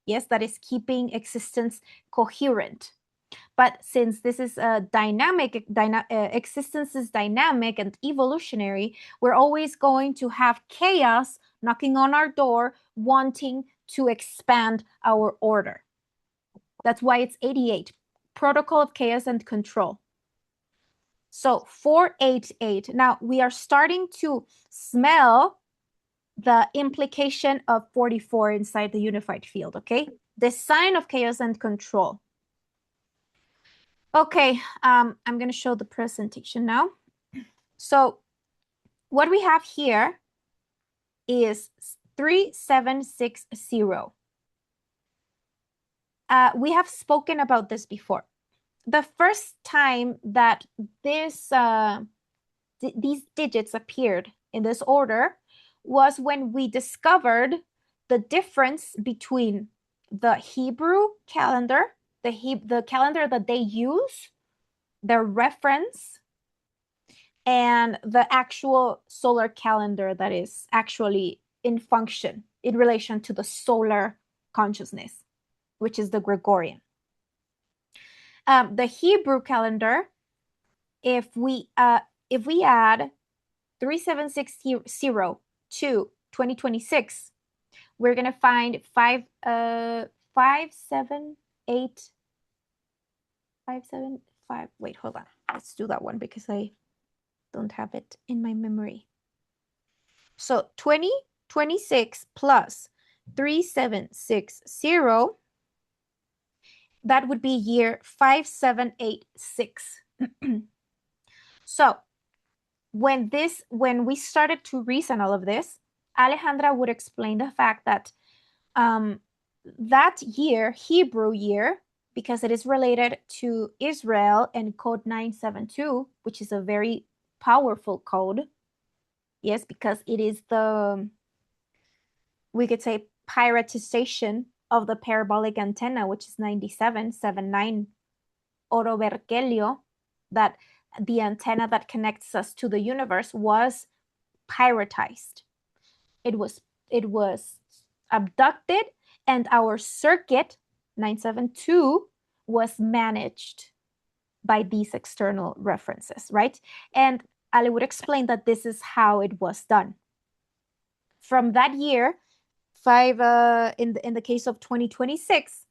Yes, that is keeping existence coherent. But since this is a dynamic, existence is dynamic and evolutionary, we're always going to have chaos knocking on our door, wanting to expand our order. That's why it's 88, Protocol of Chaos and Control. So 488. Now we are starting to smell the implication of 44 inside the unified field, okay? The sign of chaos and control. Okay, I'm going to show the presentation now. So what we have here is 3760. We have spoken about this before. The first time that this these digits appeared in this order was when we discovered the difference between the Hebrew calendar, the calendar that they use, their reference, and the actual solar calendar that is actually in function in relation to the solar consciousness, which is the Gregorian. The Hebrew calendar, if we add 3760 to 2026, we're gonna find 575. Wait, hold on. Let's do that one because I don't have it in my memory. So 2026 plus 3760, that would be year 5786. So when we started to reason all of this, Alejandra would explain the fact that that year, Hebrew year, because it is related to Israel and code 972, which is a very powerful code. Yes, because it is the, we could say, privatization of the parabolic antenna, which is 9779 Oro Vergelio, that the antenna that connects us to the universe was privatized. It was abducted, and our circuit 972 was managed by these external references, right? And Ali would explain that this is how it was done. From that year, in the case of 2026,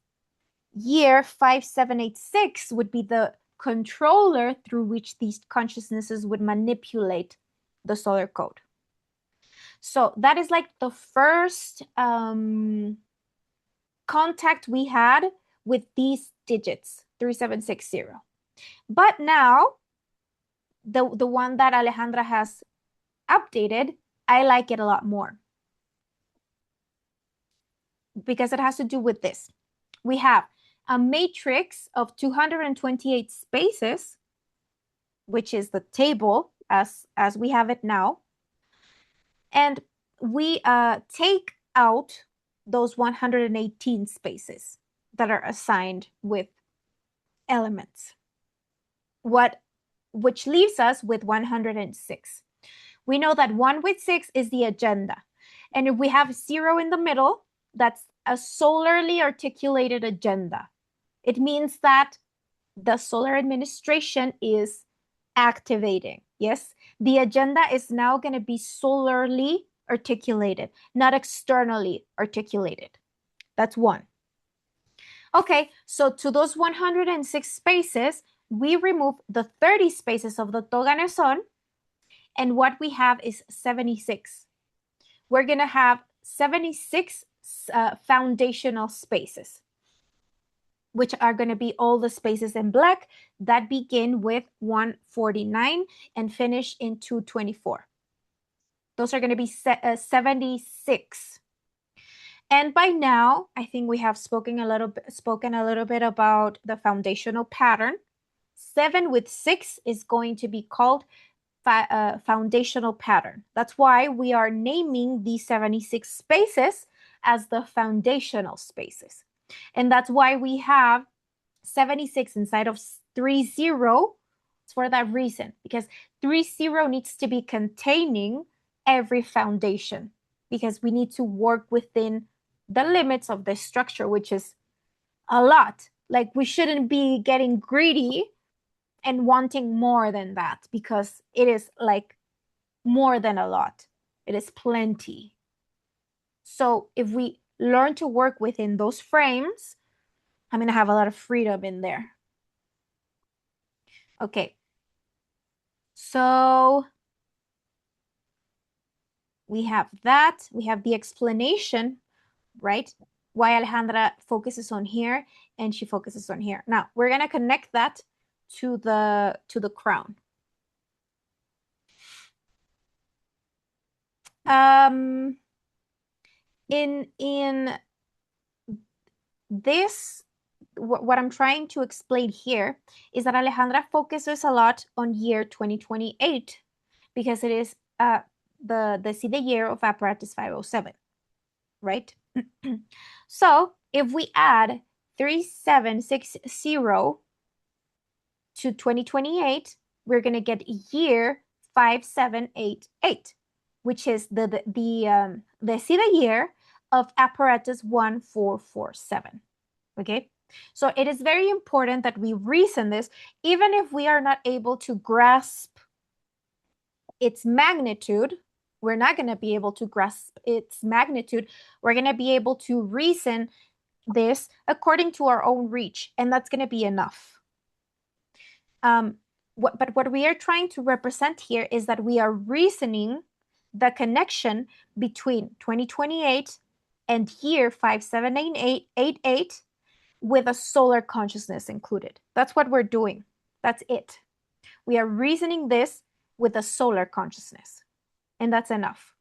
year 5786 would be the controller through which these consciousnesses would manipulate the solar code. So that is like the first contact we had with these digits, 3760. But now, the one that Alejandra has updated, I like it a lot more, because it has to do with this. We have a matrix of 228 spaces, which is the table as we have it now. And we take out those 118 spaces that are assigned with elements, which leaves us with 106. We know that 1 with 6 is the agenda. And if we have 0 in the middle, that's a solarly articulated agenda. It means that the solar administration is activating. Yes, the agenda is now going to be solarly articulated, not externally articulated. That's 1. Okay, so to those 106 spaces, we remove the 30 spaces of the Toganeson, and what we have is 76. We're going to have 76 foundational spaces, which are going to be all the spaces in black that begin with 149 and finish in 224. Those are going to be 76. And by now, I think we have spoken a little bit about the foundational pattern. 7 with 6 is going to be called foundational pattern. That's why we are naming these 76 spaces as the foundational spaces. And that's why we have 76 inside of 30. It's for that reason, because 30 needs to be containing every foundation, because we need to work within the limits of the structure, which is a lot. Like we shouldn't be getting greedy and wanting more than that, because it is like more than a lot. It is plenty. So if we learn to work within those frames, I'm going to have a lot of freedom in there. Okay. So we have that. We have the explanation, right? Why Alejandra focuses on here and she focuses on here. Now, we're going to connect that to the crown. In this, what I'm trying to explain here is that Alejandra focuses a lot on year 2028 because it is the year of Aparattus 507, right? So if we add 3760 to 2028, we're going to get year 5788, which is the year of Aparattus 1447. Okay, so it is very important that we reason this, even if we are not able to grasp its magnitude. We're not going to be able to grasp its magnitude. We're going to be able to reason this according to our own reach, and that's going to be enough. But what we are trying to represent here is that we are reasoning the connection between 2028 and year 57888 with a solar consciousness included. That's what we're doing. That's it. We are reasoning this with a solar consciousness, and that's enough.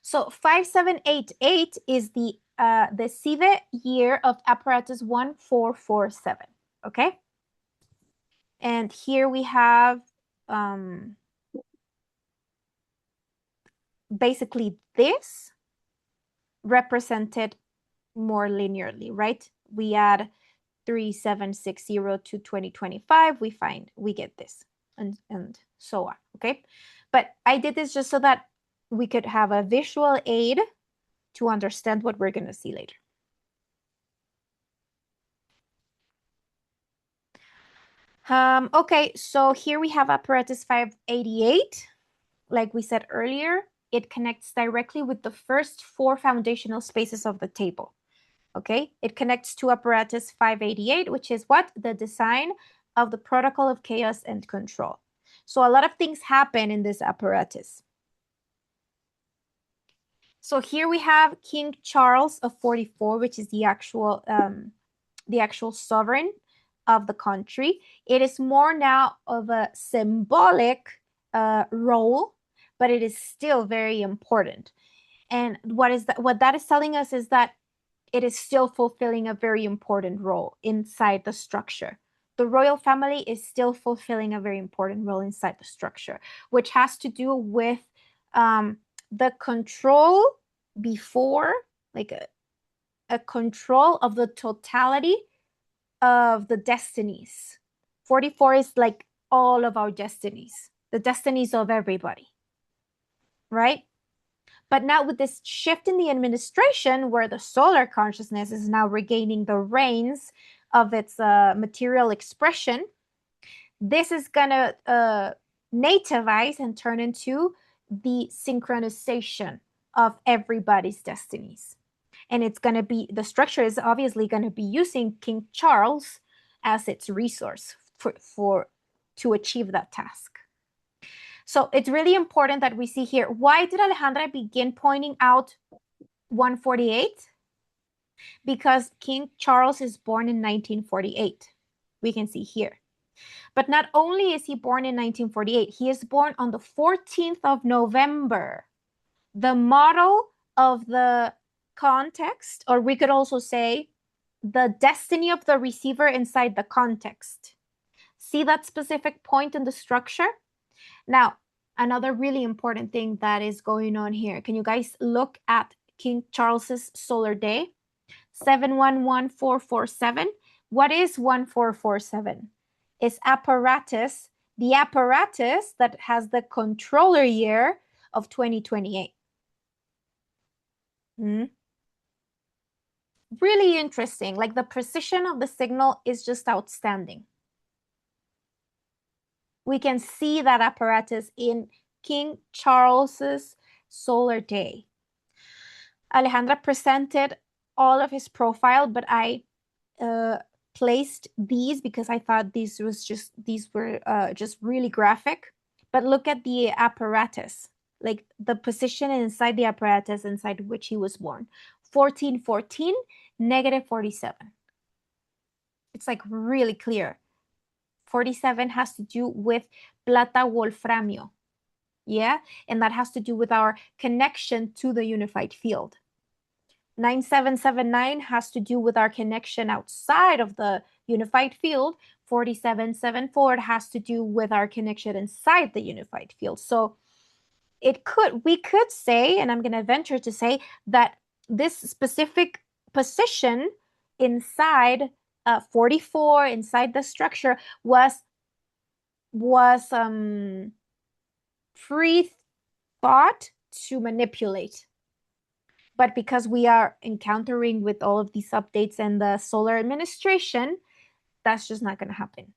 So 5788 is the Sive year of Aparattus 1447. Okay. And here we have basically this represented more linearly, right? We add 3760 to 2025, we get this, and so on, okay? But I did this just so that we could have a visual aid to understand what we're going to see later. Okay, so here we have Aparattus 588. Like we said earlier, it connects directly with the first 4 foundational spaces of the table. Okay, it connects to Aparattus 588, which is what? The design of the protocol of chaos and control. So a lot of things happen in this apparatus. So here we have King Charles of 44, which is the actual sovereign of the country. It is more now of a symbolic role, but it is still very important. And what that is telling us is that it is still fulfilling a very important role inside the structure. The royal family is still fulfilling a very important role inside the structure, which has to do with the control before, like a control of the totality of the destinies. 44 is like all of our destinies, the destinies of everybody, right? But now with this shift in the administration, where the solar consciousness is now regaining the reins of its material expression, this is going to nativize and turn into the synchronization of everybody's destinies. And it's going to be, the structure is obviously going to be using King Charles as its resource to achieve that task. So it's really important that we see here, why did Alejandra begin pointing out 148? Because King Charles is born in 1948. We can see here. But not only is he born in 1948, he is born on the 14th of November. The model of the context, or we could also say the destiny of the receiver inside the context. See that specific point in the structure? Now, another really important thing that is going on here. Can you guys look at King Charles's solar day? 711447. What is 1447? It's Aparattus, the apparatus that has the controller year of 2028. really interesting. Like the precision of the signal is just outstanding. We can see that apparatus in King Charles's solar day. Alejandra presented all of his profile, but I placed these because I thought these were just really graphic. But look at the apparatus, like the position inside the apparatus inside which he was born. 1414, -47. It's like really clear. 47 has to do with plata wolframio. Yeah, and that has to do with our connection to the unified field. 9779 has to do with our connection outside of the unified field. 4774 has to do with our connection inside the unified field. So we could say, and I'm going to venture to say, that this specific position inside 44 inside the structure was pre-thought to manipulate. But because we are encountering with all of these updates and the solar administration, that's just not going to happen.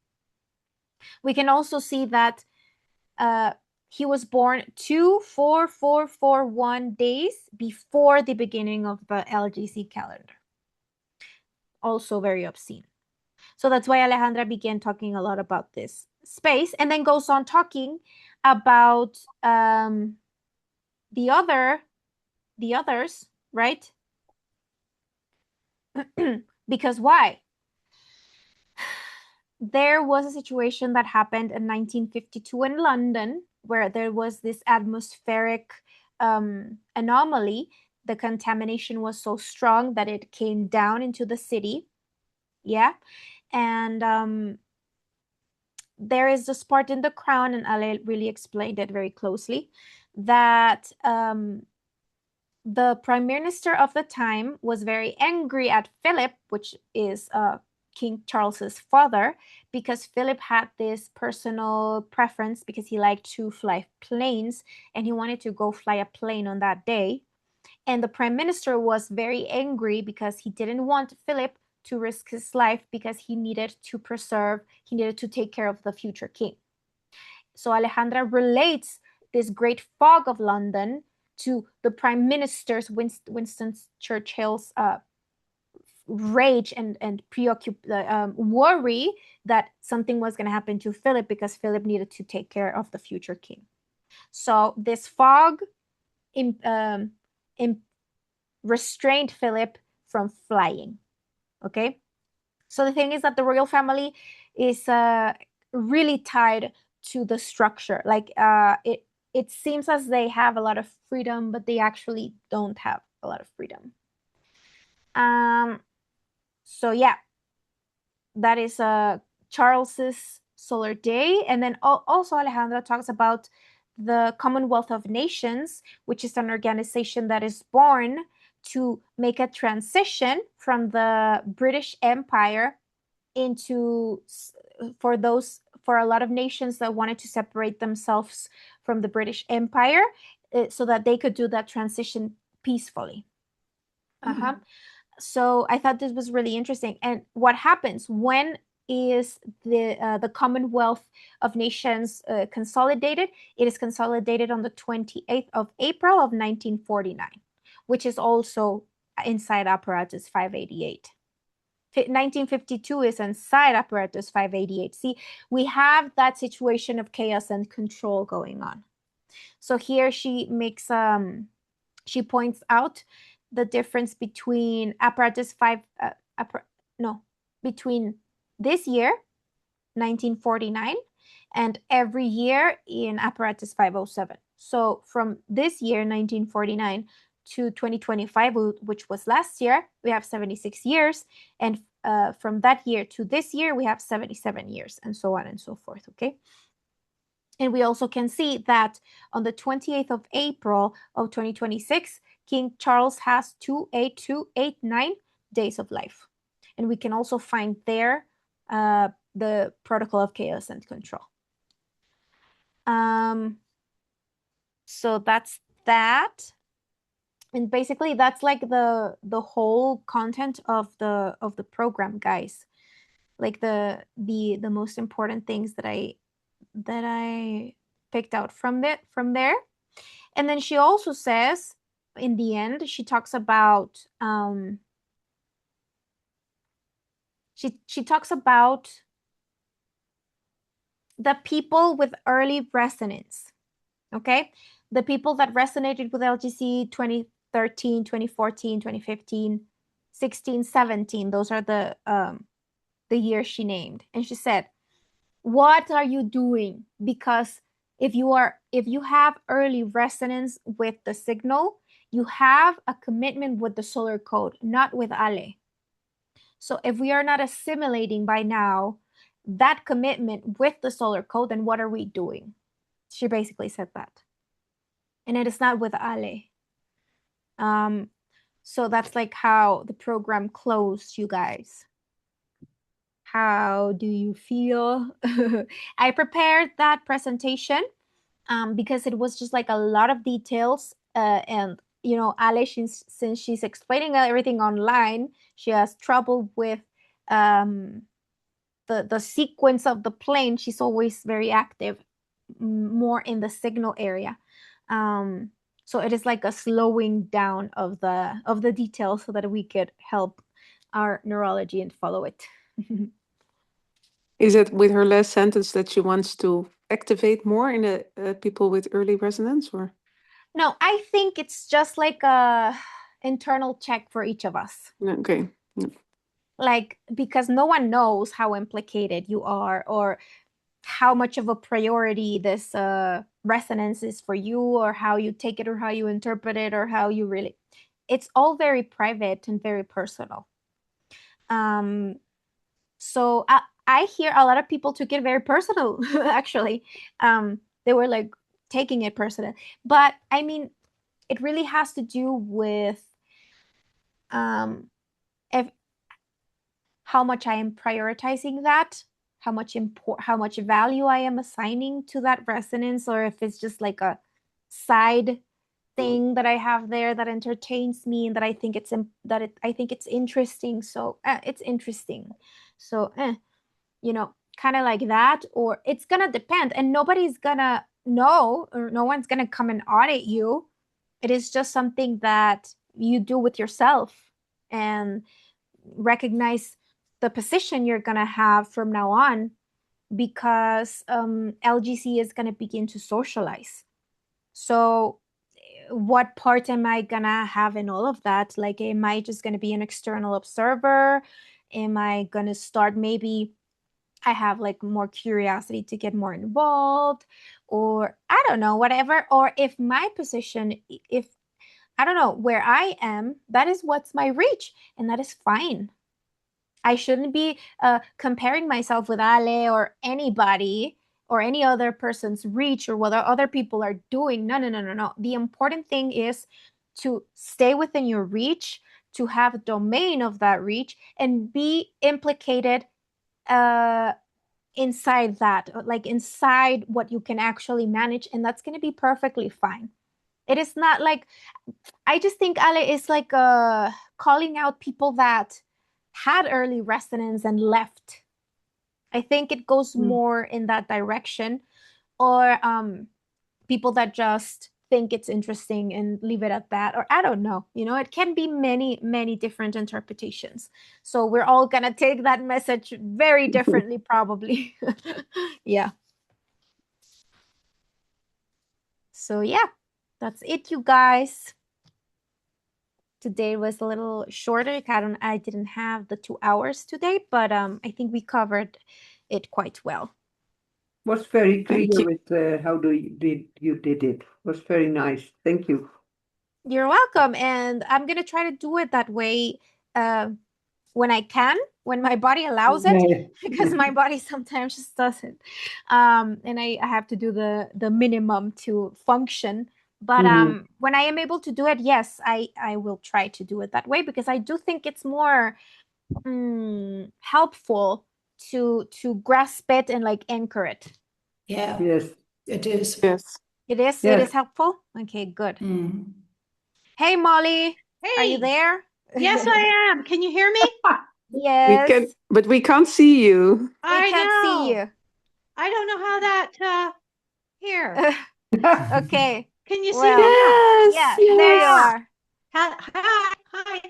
We can also see that he was born 24441 days before the beginning of the LGC calendar. Also very obscene. So that's why Alejandra began talking a lot about this space, and then goes on talking about the others, right? Because why? There was a situation that happened in 1952 in London where there was this atmospheric anomaly. The contamination was so strong that it came down into the city. Yeah. And there is this part in the crown, and Ale really explained it very closely, that the prime minister of the time was very angry at Philip, which is King Charles's father, because Philip had this personal preference because he liked to fly planes and he wanted to go fly a plane on that day. And the prime minister was very angry because he didn't want Philip to risk his life because he needed to take care of the future king. So Alejandra relates this great fog of London to the prime minister's, Winston Churchill's rage and worry that something was going to happen to Philip because Philip needed to take care of the future king. So this fog restrained Philip from flying. Okay, so the thing is that the royal family is really tied to the structure. Like it seems as they have a lot of freedom, but they actually don't have a lot of freedom. So yeah, that is Charles's solar day. And then also Alejandra talks about the Commonwealth of Nations, which is an organization that is born to make a transition from the British Empire into, for a lot of nations that wanted to separate themselves from the British Empire, so that they could do that transition peacefully. So I thought this was really interesting. And what happens when is the Commonwealth of Nations consolidated? It is consolidated on the 28th of April of 1949, which is also inside Aparattus 588. 1952 is inside Aparattus 588. See, we have that situation of chaos and control going on. So here she makes she points out the difference between Aparattus between this year 1949 and every year in Aparattus 507. So from this year 1949 to 2025, which was last year, we have 76 years, and from that year to this year we have 77 years, and so on and so forth. Okay, and we also can see that on the 28th of April of 2026, King Charles has 28289 days of life, and we can also find there the protocol of chaos and control. So that's that. And basically that's like the whole content of the program, guys. Like the most important things that I picked out from there. And then she also says, in the end, she talks about she talks about the people with early resonance. Okay, the people that resonated with LGC 2013, 2014, 2015, 16, 17. Those are the years she named. And she said, what are you doing? Because if you have early resonance with the signal, you have a commitment with the solar code, not with Ale. So if we are not assimilating by now that commitment with the solar code, then what are we doing? She basically said that. And it is not with Ale. So that's like how the program closed, you guys. How do you feel? I prepared that presentation because it was just like a lot of details. And, you know, Ale, since she's explaining everything online, she has trouble with the sequence of the plane. She's always very active, more in the signal area. So it is like a slowing down of the details so that we could help our neurology and follow it. Is it with her last sentence that she wants to activate more in the people with early resonance, or? No, I think it's just like a internal check for each of us. Okay. Like, because no one knows how implicated you are or how much of a priority this resonance is for you, or how you take it, or how you interpret it, or how you really, it's all very private and very personal. So I hear a lot of people took it very personal. Actually, they were like taking it personal, but I mean, it really has to do with if how much I am prioritizing that, how much value I am assigning to that resonance, or if it's just like a side thing that I have there that entertains me and that I think it's interesting. So it's interesting. So you know, kind of like that, or it's gonna depend, and nobody's gonna know, or no one's gonna come and audit you. It is just something that you do with yourself and recognize the position you're gonna have from now on, because LGC is gonna begin to socialize. So what part am I gonna have in all of that? Like, am I just gonna be an external observer? Am I gonna start, maybe I have like more curiosity to get more involved, or I don't know, whatever. Or if my position, if I don't know where I am, that is what's my reach, and that is fine. I shouldn't be comparing myself with Ale or anybody or any other person's reach or what other people are doing. No, no, no, no, no. The important thing is to stay within your reach, to have a domain of that reach, and be implicated inside that, like inside what you can actually manage. And that's going to be perfectly fine. It is not like, I just think Ale is like calling out people that had early resonance and left. I think it goes more in that direction, or people that just think it's interesting and leave it at that, or I don't know. You know, it can be many, many different interpretations. So we're all gonna take that message very differently, probably. Yeah. So yeah, that's it, you guys. Today was a little shorter. I didn't have the 2 hours today, but I think we covered it quite well. Was very Thank clear you. with how you did it. Was very nice. Thank you. You're welcome. And I'm gonna try to do it that way when I can, when my body allows it, Yeah. because my body sometimes just doesn't. And I have to do the minimum to function. But when I am able to do it, yes, I will try to do it that way, because I do think it's more helpful to grasp it and like anchor it. Yeah, Yes. it is. Yes. It is Yes. helpful. Okay, good. Hey, Molly. Are you Hey, there? yes, I am. Can you hear me? Yes. But we can't see you. We I can't see know. you. I don't know how that here. Okay. Can you see Well, me now? yeah, Yes, there you yes. are. Hi.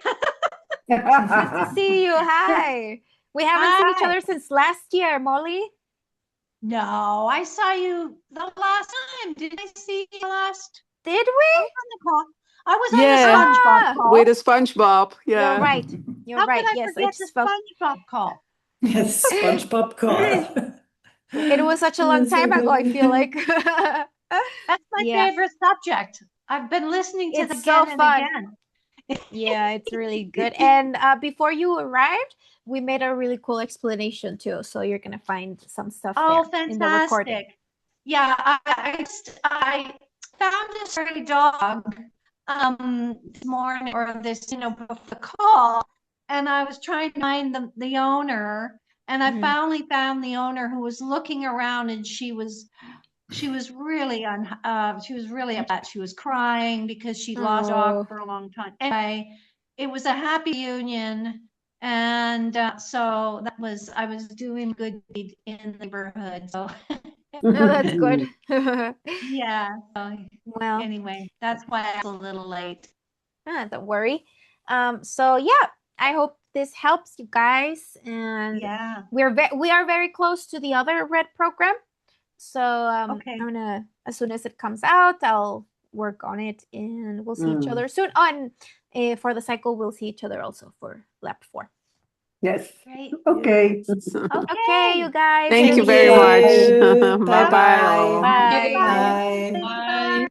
Good to see you. Hi. We haven't seen each Hi. other since last year, Molly. No, I saw you the last time. Did I see you last? Did I we? was on the call. I was on Yeah, the SpongeBob Ah, call. with a SpongeBob. you're Yeah. right. You're How could right. I Yes, I forget the just felt SpongeBob call? Yes, SpongeBob call. it was such a long time ago, I feel like. That's my Yeah, favorite subject. I've been listening to them it's so again and fun. again. Yeah, it's really good. And before you arrived, we made a really cool explanation too. So you're gonna find some stuff Oh, there in the recording. fantastic. Yeah, I found a stray dog this morning or this, before the call, and I was trying to find the owner, and I finally found the owner who was looking around, and she was really she was really upset. She was crying because she lost a dog Oh, for a long time. Anyway, it was a happy union. And so I was doing good deed in the neighborhood. So no, that's good. yeah. So Well, anyway, that's why I was a little late. don't worry. So yeah, I hope this helps you guys, and Yeah. we are very close to the other red program. So Okay. I'm gonna, as soon as it comes out, I'll work on it, and we'll see each other soon. Oh, and for the cycle, we'll see each other also for lap 4. Yes. Great. Okay. Okay, you guys. Thank you Thank very you. much. you. Bye bye Bye-bye. all. Bye. Bye. Bye. Bye.